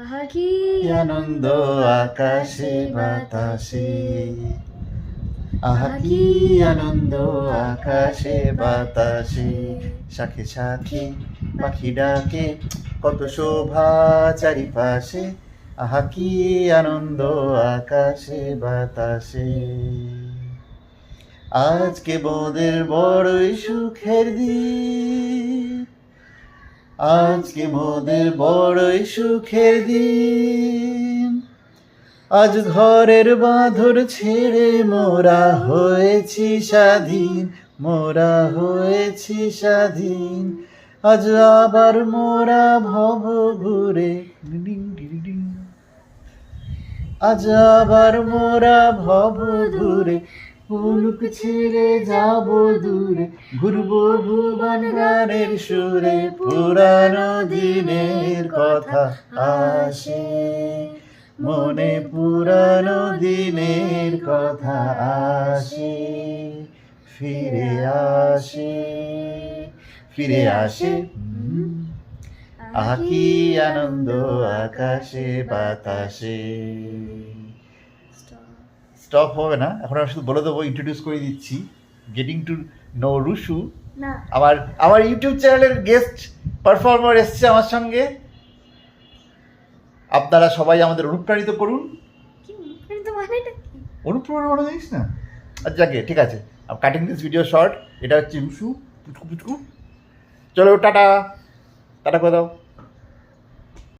আহা কি আনন্দ আকাশে বাতাসে, আহা কি আনন্দ আকাশে বাতাসে, শাখে শাখে পাখি ডাকে, কত শোভা চারিপাশে, আহা কি আনন্দ আকাশে বাতাসে। আজকে মোদের বড়ই সুখের দিন, আজকে মোদের বড়ই সুখের দিন, আজ ঘরের বাঁধন ছেড়ে মোরা হয়েছি স্বাধীন, মোরা হয়েছি স্বাধীন, আজ আবার মোরা ভব ঘুরে, আজ আবার মোরা ভব ঘুরে, মুলুক ছেড়ে যাব দূরে, ঘুরবো ভুবন গানের সুরে, পুরানো দিনের কথা আসে মনে, পুরানো দিনের কথা আসে, ফিরে আসে, ফিরে আসে। আহা কি আনন্দ আকাশে বাতাসে। স্টপ হবে না, এখন আমি শুধু বলে দেবো, ইন্ট্রোডিউস করে দিচ্ছি, গেটিং টু নো রুশু। না আমার ইউটিউব চ্যানেলের গেস্ট পারফর্মার এসছে আমার সঙ্গে। আপনারা সবাই আমাদের অনুপ্রাণিত করুন। কি কিন্তু মানেটা কি? অনুপ্রেরণা মানে জানিস না? আচ্ছা যাকে, ঠিক আছে, কাটিং দিস ভিডিও শর্ট। এটা হচ্ছে রুশু, পুচকু পুচকু। চলো টাটা, টাটা করে দাও।